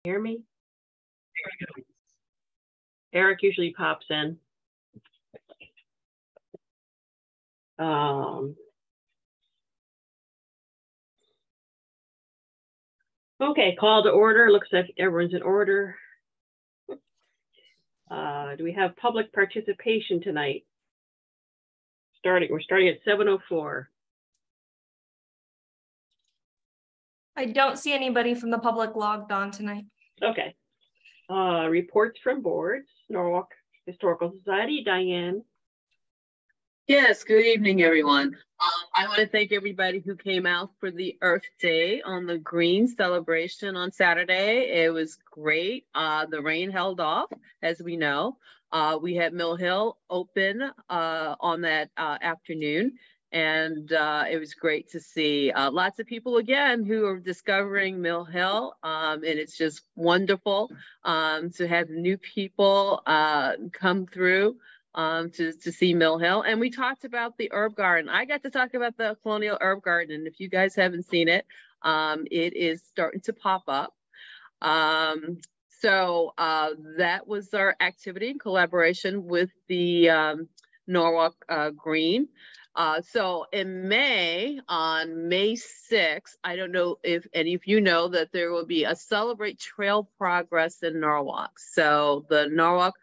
Hear me? Eric usually pops in. Okay, call to order. Looks like everyone's in order. Do we have public participation tonight? We're starting at 7:04. I don't see anybody from the public logged on tonight. Okay. Reports from boards. Norwalk Historical Society, Diane. Yes, good evening, everyone. I want to thank everybody who came out for the Earth Day on the Green celebration on Saturday. It was great. The rain held off, as we know. We had Mill Hill open on that afternoon, and it was great to see lots of people again who are discovering Mill Hill, and it's just wonderful to have new people come through. To see Mill Hill. And we talked about the herb garden. I got to talk about the Colonial Herb Garden. And if you guys haven't seen it, it is starting to pop up. So that was our activity in collaboration with the Norwalk Green. So in May, on May 6th, I don't know if any of you know that there will be a Celebrate Trail Progress in Norwalk. So the Norwalk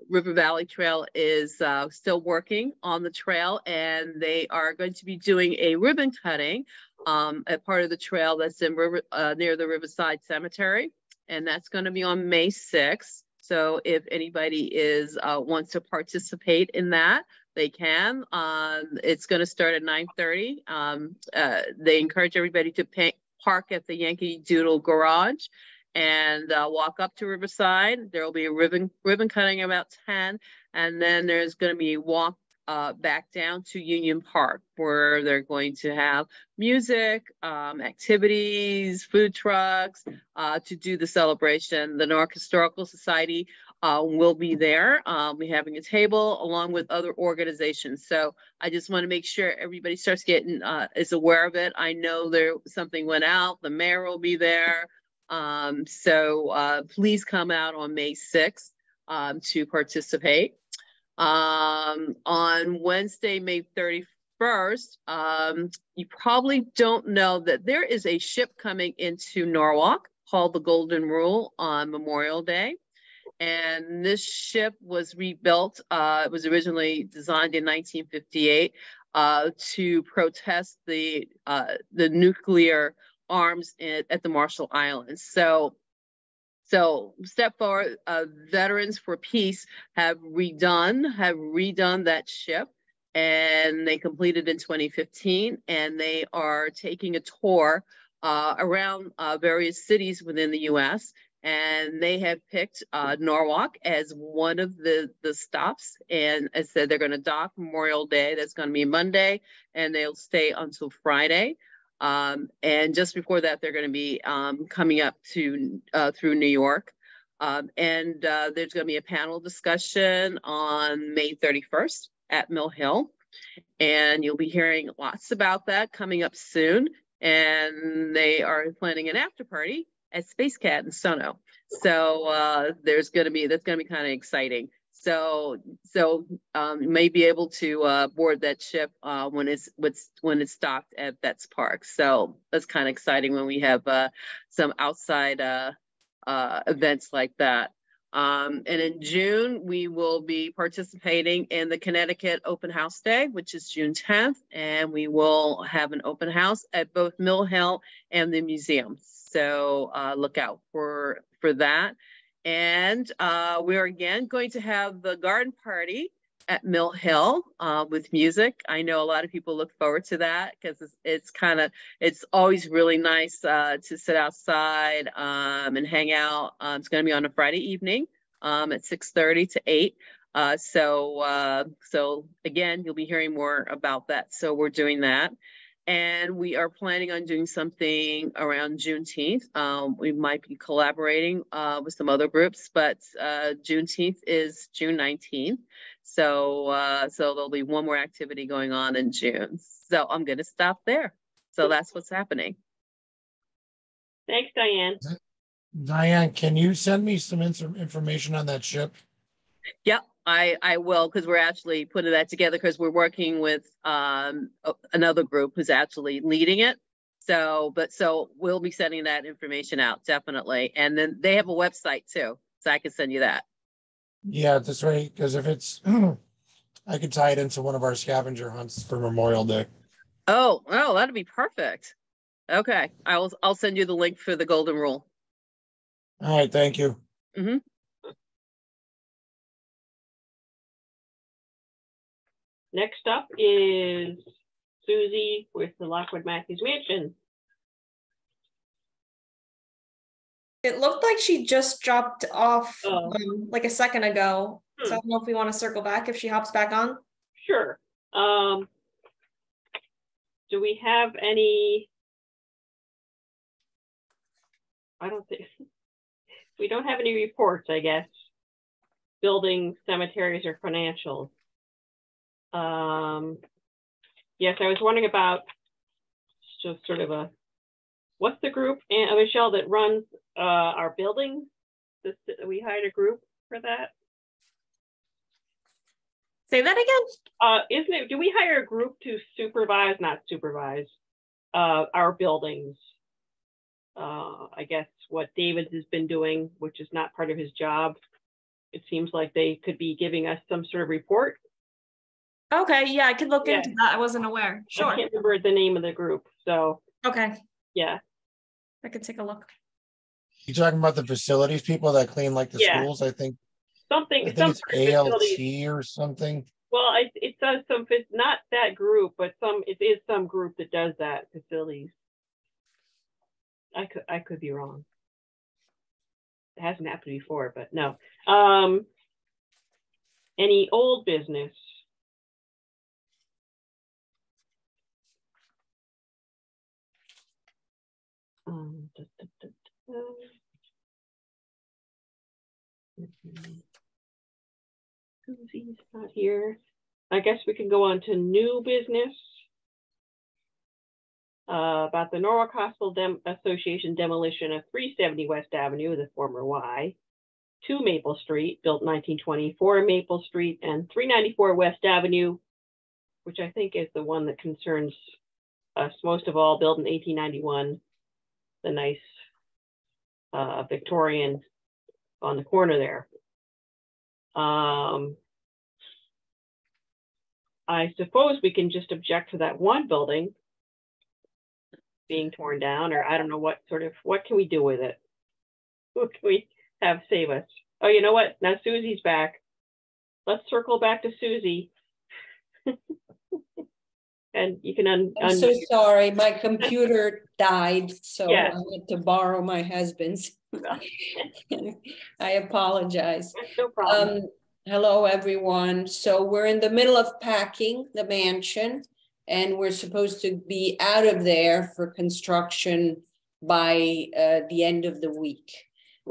River Valley Trail is still working on the trail, and they are going to be doing a ribbon cutting at part of the trail that's in near the Riverside Cemetery, and that's going to be on May 6th. So if anybody wants to participate in that, they can. It's going to start at 9:30. They encourage everybody to park at the Yankee Doodle Garage and walk up to Riverside. There will be a ribbon cutting about 10, and then there's going to be a walk back down to Union Park, where they're going to have music, activities, food trucks to do the celebration. The Norwalk Historical Society will be there. We're having a table along with other organizations. So I just want to make sure everybody starts getting is aware of it. I know something went out. The mayor will be there. So please come out on May 6th to participate. On Wednesday, May 31st, you probably don't know that there is a ship coming into Norwalk called the Golden Rule on Memorial Day. And this ship was rebuilt. It was originally designed in 1958 to protest the nuclear arms at the Marshall Islands. So Step Forward Veterans for Peace have redone that ship, and they completed in 2015, and they are taking a tour around various cities within the U.S., and they have picked Norwalk as one of the stops. And as I said, they're going to dock Memorial Day. That's going to be Monday, and they'll stay until Friday. And just before that, they're going to be coming up to through New York. And there's going to be a panel discussion on May 31st at Mill Hill. And you'll be hearing lots about that coming up soon. And they are planning an after party at Space Cat in Sono. So that's going to be kind of exciting. So you may be able to board that ship when it's docked at Betts Park. So that's kind of exciting when we have some outside events like that. And in June, we will be participating in the Connecticut Open House Day, which is June 10th, and we will have an open house at both Mill Hill and the museum. So look out for that. And we're again going to have the garden party at Mill Hill with music. I know a lot of people look forward to that because it's always really nice to sit outside and hang out. It's going to be on a Friday evening at 6:30 to 8. So again, you'll be hearing more about that. So we're doing that. And we are planning on doing something around Juneteenth. We might be collaborating with some other groups, but Juneteenth is June 19th. So there'll be one more activity going on in June. So I'm going to stop there. So that's what's happening. Thanks, Diane. Diane, can you send me some information on that ship? Yep, I will, because we're actually putting that together because we're working with another group who's actually leading it. So we'll be sending that information out, definitely. And then they have a website too, so I can send you that. Yeah, that's right. Because if it's, I could tie it into one of our scavenger hunts for Memorial Day. Oh, that'd be perfect. Okay, I'll send you the link for the Golden Rule. All right, thank you. Mm-hmm. Next up is Susie with the Lockwood Matthews Mansion. It looked like she just dropped off Oh. like a second ago. So I don't know if we want to circle back if she hops back on. Sure. Do we have any? I don't think we don't have any reports, I guess. Building, cemeteries, or financials. Yes, I was wondering about just sort of what's the group, Michelle, that runs our buildings? We hired a group for that. Say that again? Isn't it, do we hire a group to not supervise our buildings? I guess what David has been doing, which is not part of his job. It seems like they could be giving us some sort of report. Okay, yeah, I could look into that. I wasn't aware. Sure. I can't remember the name of the group, so. Okay. Yeah. I could take a look. You talking about the facilities people that clean like the schools? I think it's ALT or something. Well, it does some, not that group, but it is some group that does that, facilities. I could be wrong. It hasn't happened before, but no. Any old business? Susie's not here. I guess we can go on to new business. About the Norwalk Hospital Association demolition of 370 West Avenue, the former Y, 2 Maple Street, built 1924 Maple Street, and 394 West Avenue, which I think is the one that concerns us most of all, built in 1891, the nice Victorian on the corner there. I suppose we can just object to that one building being torn down, or I don't know what can we do with it? Who can we have save us? Oh, you know what? Now Susie's back. Let's circle back to Susie. And you can I'm so sorry, my computer died, so I had to borrow my husband's. I apologize. No problem. Hello, everyone. So we're in the middle of packing the mansion, and we're supposed to be out of there for construction by the end of the week.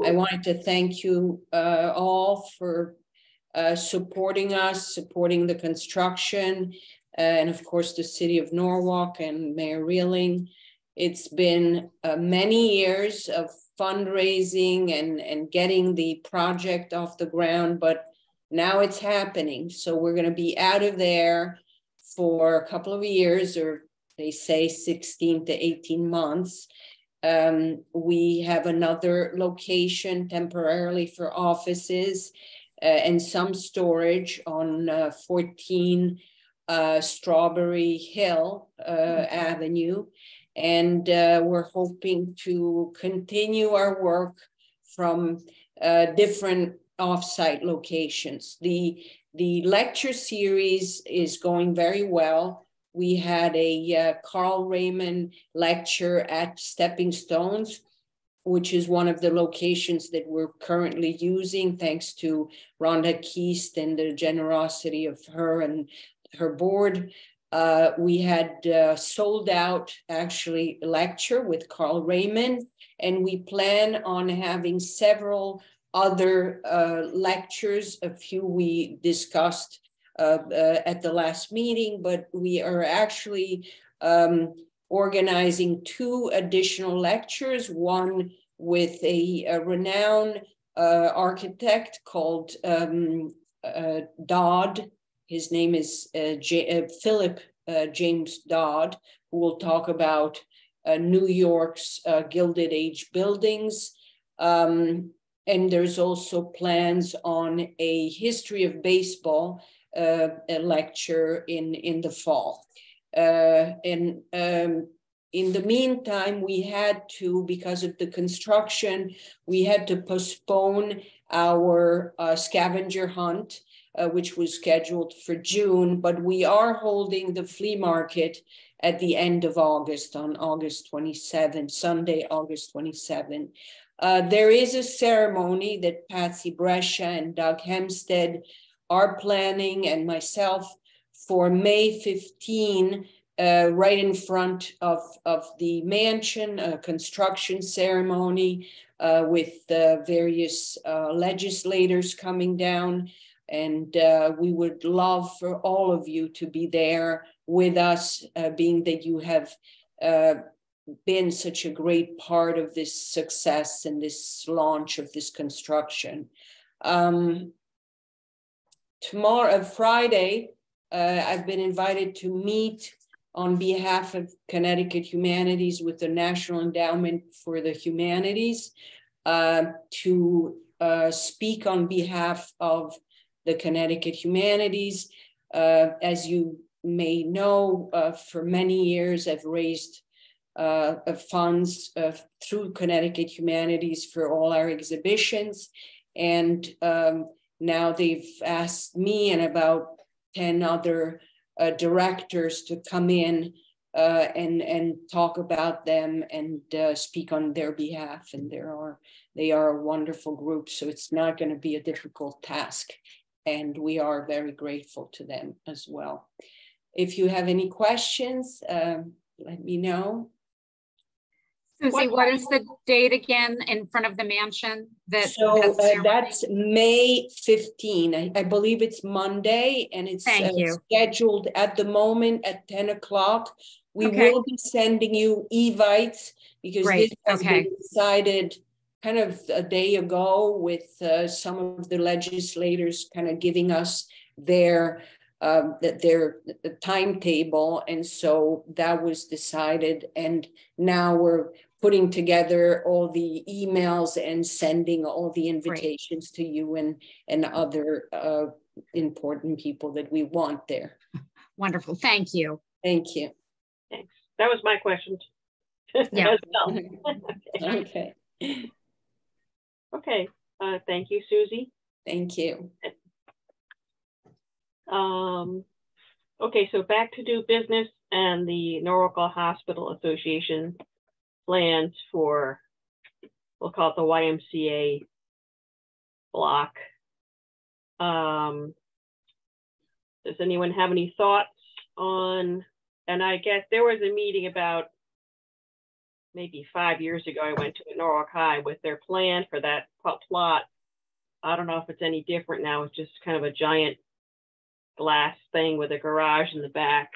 I wanted to thank you all for supporting us, supporting the construction, and of course the City of Norwalk and Mayor Reeling. It's been many years of fundraising and getting the project off the ground, but now it's happening. So we're going to be out of there for a couple of years, or they say 16 to 18 months. We have another location temporarily for offices and some storage on 14 Strawberry Hill Avenue. And we're hoping to continue our work from different offsite locations. The lecture series is going very well. We had a Carl Raymond lecture at Stepping Stones, which is one of the locations that we're currently using, thanks to Rhonda Keast and the generosity of her and her board. We had sold out actually a lecture with Carl Raymond, and we plan on having several other lectures. A few we discussed at the last meeting, but we are actually organizing 2 additional lectures, one with a renowned architect called Dodd. His name is Philip James Dodd, who will talk about New York's Gilded Age buildings. And there's also plans on a history of baseball a lecture in the fall. In the meantime, we had to, because of the construction, we had to postpone our scavenger hunt, which was scheduled for June, but we are holding the flea market at the end of August, on August 27, Sunday, August 27. There is a ceremony that Patsy Brescia and Doug Hempstead are planning, and myself, for May 15, right in front of the mansion, a construction ceremony with various legislators coming down. And we would love for all of you to be there with us, being that you have been such a great part of this success and this launch of this construction. Friday, I've been invited to meet on behalf of Connecticut Humanities with the National Endowment for the Humanities to speak on behalf of the Connecticut Humanities. As you may know, for many years, I've raised funds through Connecticut Humanities for all our exhibitions. And now they've asked me and about 10 other directors to come in and talk about them and speak on their behalf. And they are a wonderful group, so it's not going to be a difficult task. And we are very grateful to them as well. If you have any questions, let me know. Susie, what is the date again in front of the mansion? That's May 15. I believe it's Monday, and it's scheduled at the moment at 10 o'clock. We will be sending you evites because this has been decided kind of a day ago with some of the legislators kind of giving us their timetable. And so that was decided. And now we're putting together all the emails and sending all the invitations to you and other important people that we want there. Wonderful. Thank you. Thank you. Thanks. That was my question. Yeah. Okay. Okay. Thank you, Susie. Thank you. Okay, so back to do business and the Norwalk Hospital Association plans for, we'll call it the YMCA block. Does anyone have any thoughts on, and I guess there was a meeting about maybe 5 years ago, I went to Norwalk High with their plan for that plot. I don't know if it's any different now. It's just kind of a giant glass thing with a garage in the back.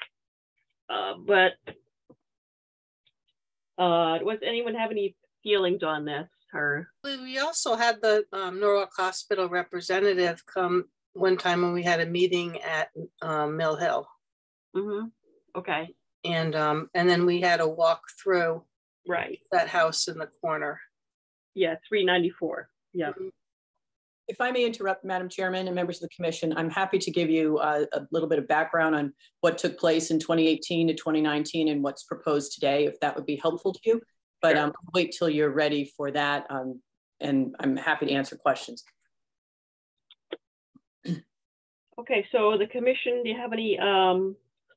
Does anyone have any feelings on this? Or we also had the Norwalk Hospital representative come one time when we had a meeting at Mill Hill. Mm-hmm. Okay. And then we had a walk through that house in the corner. Yeah, 394. Yeah. Mm-hmm. If I may interrupt, Madam Chairman and members of the commission, I'm happy to give you a little bit of background on what took place in 2018 to 2019 and what's proposed today, if that would be helpful to you. But I'll wait till you're ready for that, and I'm happy to answer questions. Okay, so the commission, do you have any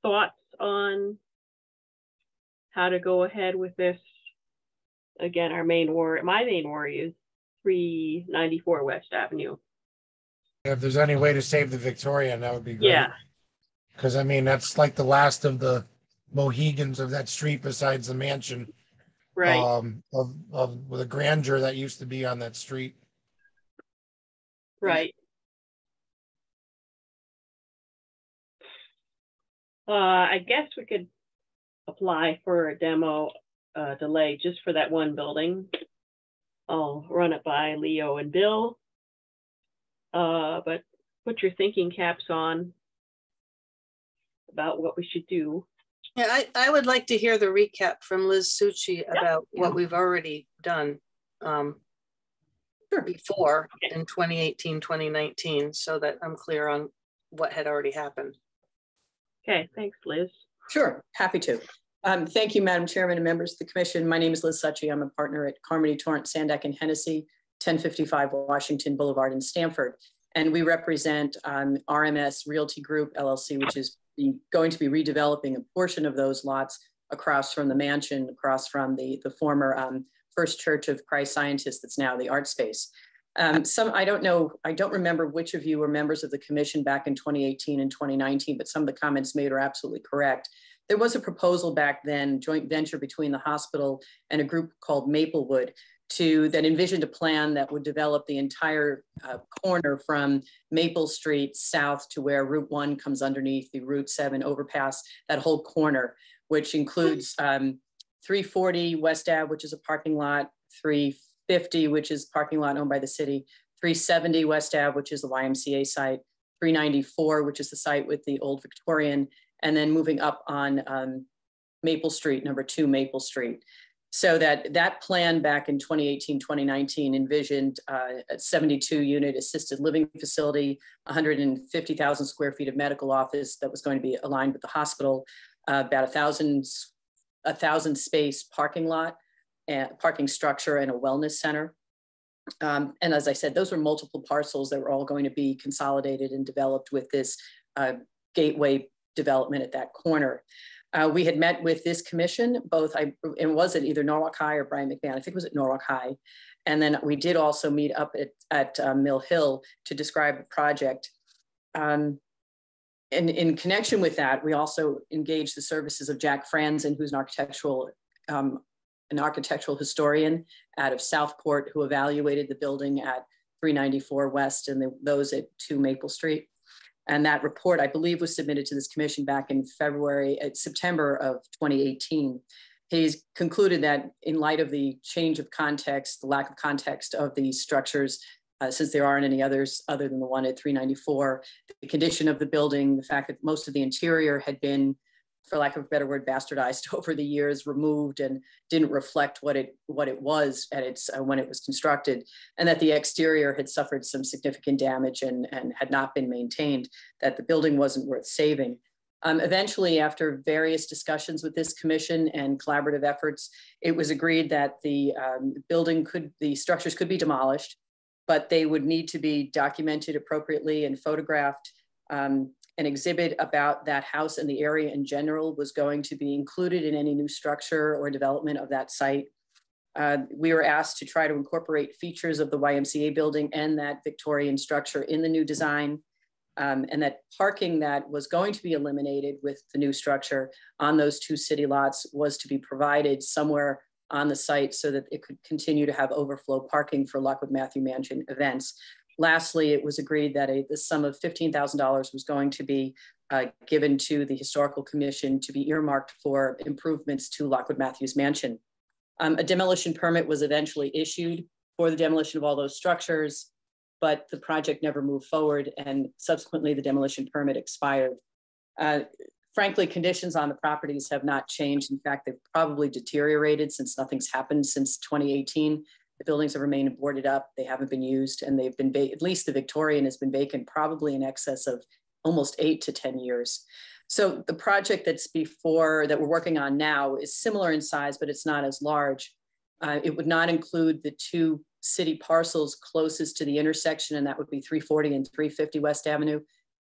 thoughts on how to go ahead with this? Again, my main worry is 394 West Avenue. If there's any way to save the Victorian, that would be great. Yeah. Because I mean, that's like the last of the Mohegans of that street besides the mansion. Right. Of the grandeur that used to be on that street. Right. I guess we could apply for a demo delay just for that one building. I'll run it by Leo and Bill. But put your thinking caps on about what we should do. Yeah, I would like to hear the recap from Liz Succi about what we've already done before in 2018, 2019, so that I'm clear on what had already happened. Okay, thanks, Liz. Sure, happy to. Thank you, Madam Chairman and members of the commission. My name is Liz Succi. I'm a partner at Carmody, Torrance, Sandak, and Hennessy, 1055 Washington Boulevard in Stamford. And we represent RMS Realty Group, LLC, which is going to be redeveloping a portion of those lots across from the mansion, across from the former First Church of Christ Scientists that's now the art space. I don't remember which of you were members of the commission back in 2018 and 2019, but some of the comments made are absolutely correct. There was a proposal back then, joint venture between the hospital and a group called Maplewood, that envisioned a plan that would develop the entire corner from Maple Street south to where Route 1 comes underneath the Route 7 overpass, that whole corner, which includes 340 West Ave, which is a parking lot, 350, which is parking lot owned by the city, 370 West Ave, which is the YMCA site, 394, which is the site with the old Victorian, and then moving up on Maple Street, number 2 Maple Street. So that plan back in 2018, 2019 envisioned a 72 unit assisted living facility, 150,000 square feet of medical office that was going to be aligned with the hospital, about 1,000 space parking lot, and parking structure, and a wellness center. And as I said, those were multiple parcels that were all going to be consolidated and developed with this gateway development at that corner. We had met with this commission, and was it either Norwalk High or Brian McMahon? I think it was at Norwalk High. And then we did also meet up at Mill Hill to describe the project. And in connection with that, we also engaged the services of Jack Franzen, who's an architectural historian out of Southport, who evaluated the building at 394 West and those at 2 Maple Street. And that report, I believe, was submitted to this commission back in September of 2018. He's concluded that in light of the change of context, the lack of context of these structures, since there aren't any others other than the one at 394, the condition of the building, the fact that most of the interior had been, for lack of a better word, bastardized over the years, removed, and didn't reflect what it was at its when it was constructed, and that the exterior had suffered some significant damage and had not been maintained, that the building wasn't worth saving. Eventually, after various discussions with this commission and collaborative efforts, it was agreed that the structures could be demolished, but they would need to be documented appropriately and photographed. An exhibit about that house and the area in general was going to be included in any new structure or development of that site. We were asked to try to incorporate features of the YMCA building and that Victorian structure in the new design, and that parking that was going to be eliminated with the new structure on those 2 city lots was to be provided somewhere on the site so that it could continue to have overflow parking for Lockwood Matthew Mansion events. Lastly, it was agreed that the sum of $15,000 was going to be given to the Historical Commission to be earmarked for improvements to Lockwood Matthews Mansion. A demolition permit was eventually issued for the demolition of all those structures, but the project never moved forward, and subsequently the demolition permit expired. Frankly, conditions on the properties have not changed. In fact, they've probably deteriorated since nothing's happened since 2018. The buildings have remained boarded up. They haven't been used, and they've been, at least the Victorian has been vacant probably in excess of almost 8 to 10 years. So the project that we're working on now is similar in size, but it's not as large. It would not include the 2 city parcels closest to the intersection, and that would be 340 and 350 West Avenue.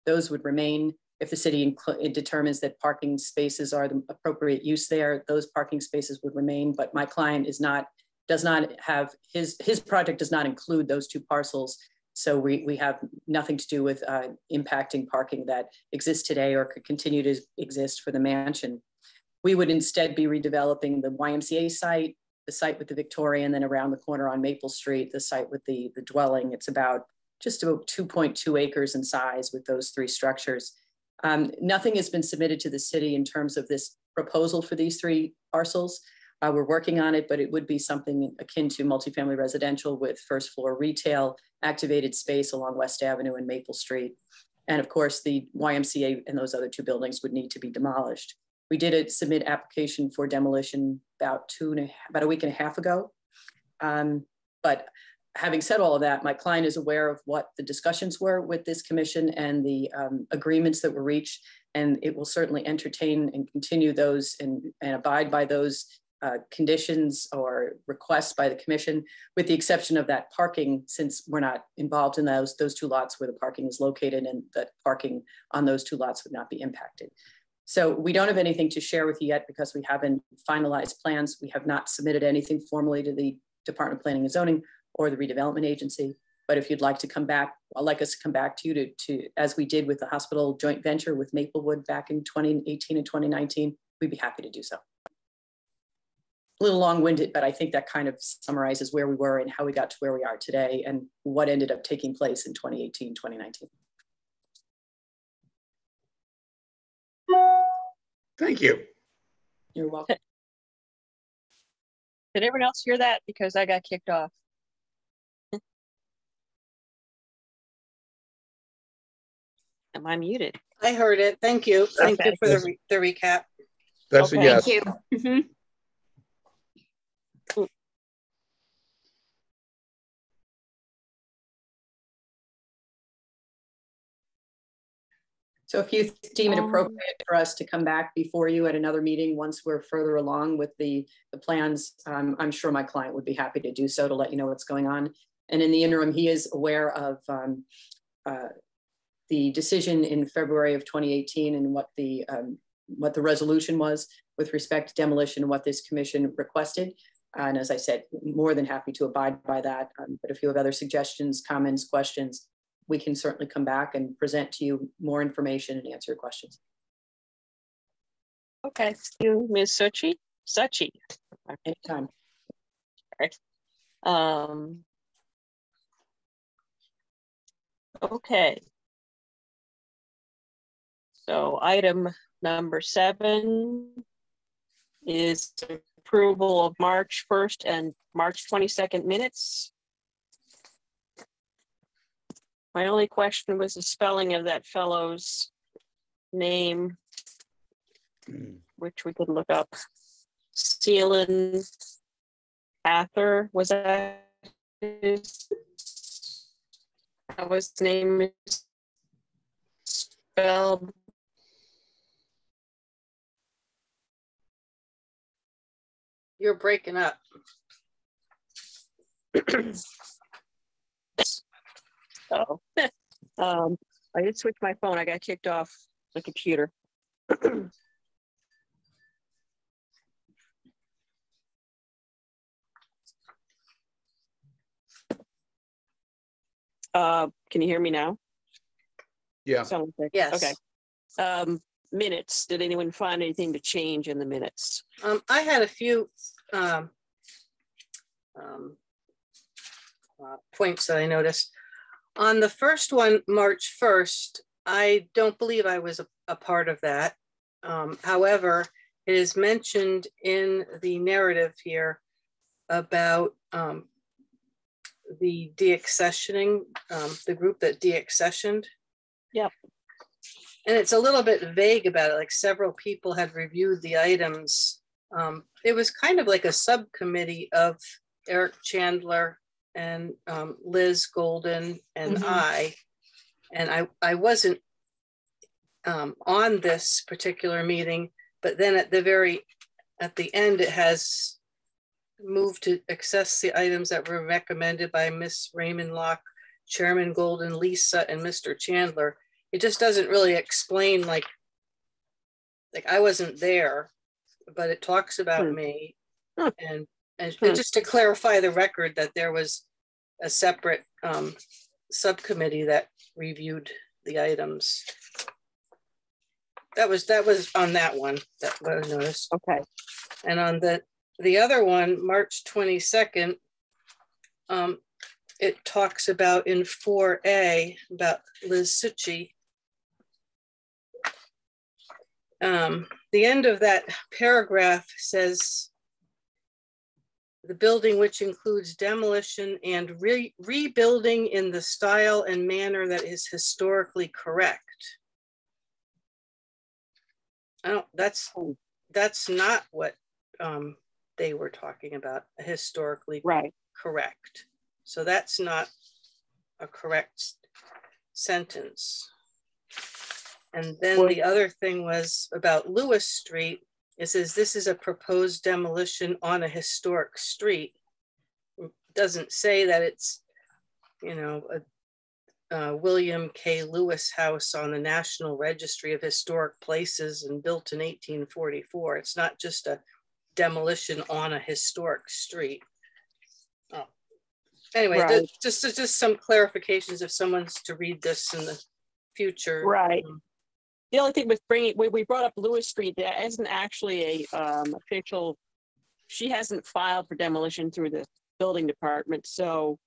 Those would remain. If the city determines that parking spaces are the appropriate use there, those parking spaces would remain, but my client does not have, his project does not include those 2 parcels. So we have nothing to do with impacting parking that exists today or could continue to exist for the mansion. We would instead be redeveloping the YMCA site, the site with the Victorian, then around the corner on Maple Street, the site with the dwelling. It's just about 2.2 acres in size with those 3 structures. Nothing has been submitted to the city in terms of this proposal for these 3 parcels. We're working on it, but it would be something akin to multifamily residential with first floor retail, activated space along West Avenue and Maple Street. And of course, the YMCA and those other 2 buildings would need to be demolished. We did submit application for demolition about a week and a half ago. But having said all of that, my client is aware of what the discussions were with this commission and the agreements that were reached, and it will certainly entertain and continue those and abide by those conditions or requests by the commission, with the exception of that parking, since we're not involved in those 2 lots where the parking is located, and that parking on those 2 lots would not be impacted. So we don't have anything to share with you yet because we haven't finalized plans. We have not submitted anything formally to the Department of Planning and Zoning or the redevelopment agency. But if you'd like to come back, I'd like us to come back to you to as we did with the hospital joint venture with Maplewood back in 2018 and 2019, we'd be happy to do so. A little long-winded, but I think that kind of summarizes where we were and how we got to where we are today and what ended up taking place in 2018, 2019. Thank you. You're welcome. Did everyone else hear that? Because I got kicked off. Am I muted? I heard it. Thank you. Thank you for the recap. That's a yes. Thank you. So if you deem it appropriate for us to come back before you at another meeting once we're further along with the plans, I'm sure my client would be happy to do so, to let you know what's going on. And in the interim, he is aware of the decision in February of 2018 and what the resolution was with respect to demolition and what this commission requested. And as I said, more than happy to abide by that. But if you have other suggestions, comments, questions, we can certainly come back and present to you more information and answer your questions. Okay, thank you, Ms. Suchi. Anytime. All right. Okay. So item number 7 is approval of March 1st and March 22nd minutes. My only question was the spelling of that fellow's name, which we could look up. Seelan Ather, was that his? How was his name spelled? You're breaking up. Oh, I did switch my phone. I got kicked off the computer. Can you hear me now? Yeah. Yes. Okay. Minutes. Did anyone find anything to change in the minutes? I had a few points that I noticed. On the first one, March 1st, I don't believe I was a part of that. However, it is mentioned in the narrative here about the deaccessioning, the group that deaccessioned. Yep. And it's a little bit vague about it, like several people had reviewed the items. It was kind of like a subcommittee of Eric Chandler and Liz Golden and I wasn't on this particular meeting, but then at the end, it has moved to access the items that were recommended by Miss Raymond Locke, Chairman Golden, Lisa, and Mr. Chandler. It just doesn't really explain, like I wasn't there, but it talks about me. And just to clarify the record, that there was a separate subcommittee that reviewed the items. That was on that one that was noticed. Okay. And on the other one, March 22nd, it talks about in 4A about Liz Suchi. The end of that paragraph says, the building which includes demolition and rebuilding in the style and manner that is historically correct. That's not what they were talking about, historically correct. So that's not a correct sentence. And then the other thing was about Lewis Street. It says this is a proposed demolition on a historic street. It doesn't say that it's, you know, a William K. Lewis house on the National Registry of Historic Places and built in 1844. It's not just a demolition on a historic street. Oh. Anyway, just some clarifications if someone's to read this in the future. Right. The only thing with bringing, we brought up Lewis Street, there isn't actually a official, she hasn't filed for demolition through the building department, so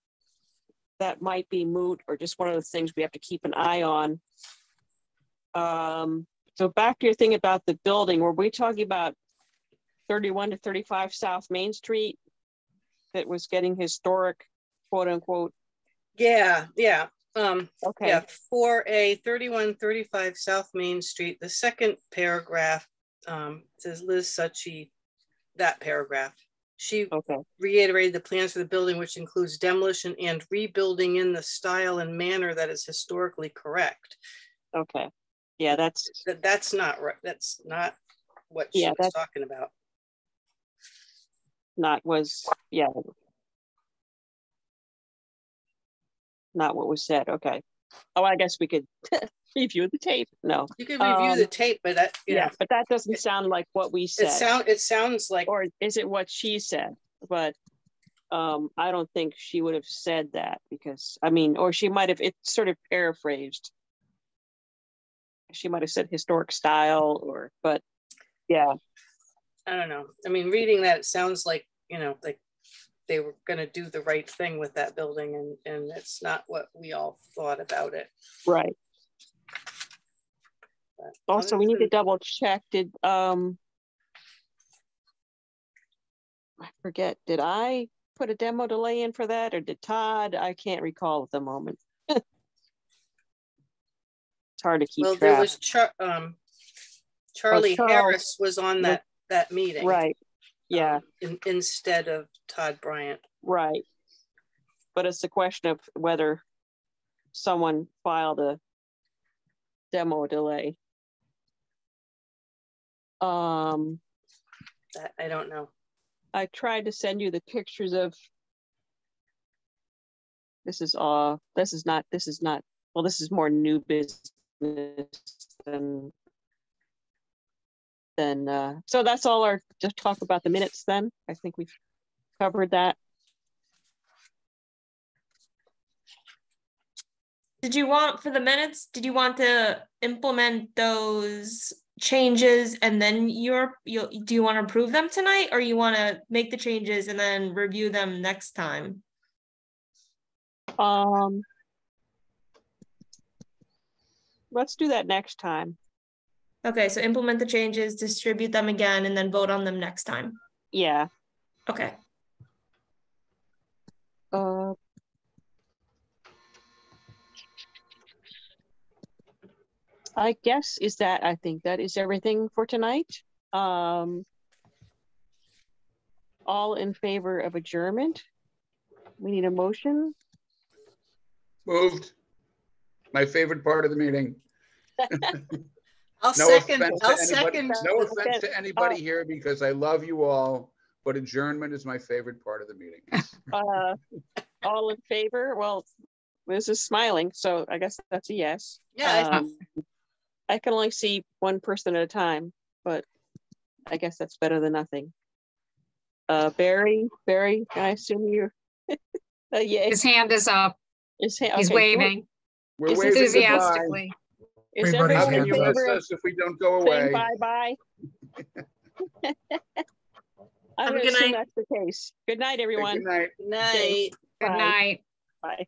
that might be moot or just one of the things we have to keep an eye on. So back to your thing about the building, were we talking about 31 to 35 South Main Street that was getting historic, quote unquote? Yeah. Okay. Yeah, for a 3135 South Main Street, the second paragraph says Liz Suchy, that paragraph. She reiterated the plans for the building, which includes demolition and rebuilding in the style and manner that is historically correct. Okay. Yeah, that's not right. That's not what she was talking about. Not what was said. Okay. Oh, I guess we could review the tape. No, you can review the tape, but that, but that doesn't sound like what we said. It sounds like, or is it what she said? But I don't think she would have said that, because I mean, or she might have. It's sort of paraphrased. She might have said historic style, but yeah. I don't know. I mean, reading that, it sounds like, you know, like they were going to do the right thing with that building, and it's not what we all thought about it. Right. But also, we need to double check. I forget, did I put a demo delay in for that, or did Todd? I can't recall at the moment. It's hard to keep track. There was Charlie Harris was on that meeting. Right. Yeah. Instead of Todd Bryant. Right. But it's a question of whether someone filed a demo delay. That I don't know. I tried to send you the pictures of this is more new business than so that's all just talk about the minutes then. I think we've covered that. Did you want to implement those changes and then do you want to approve them tonight, or you want to make the changes and then review them next time? Let's do that next time. Okay, so implement the changes, distribute them again, and then vote on them next time. Yeah. Okay. I guess I think that is everything for tonight. All in favor of adjournment? We need a motion. Moved. My favorite part of the meeting. I'll second. No offense to anybody here, because I love you all, but adjournment is my favorite part of the meeting. All in favor? Well, Liz is smiling, so I guess that's a yes. Yeah. I can only see one person at a time, but I guess that's better than nothing. Barry, I assume you're. Yeah. His hand is up. He's waving. We're waving enthusiastically. Is Everybody's everyone in hand favor Miss of us if we don't go away. saying bye-bye? I'm going to assume that's the case. Good night, everyone. Good night. Good night. Good night. Bye.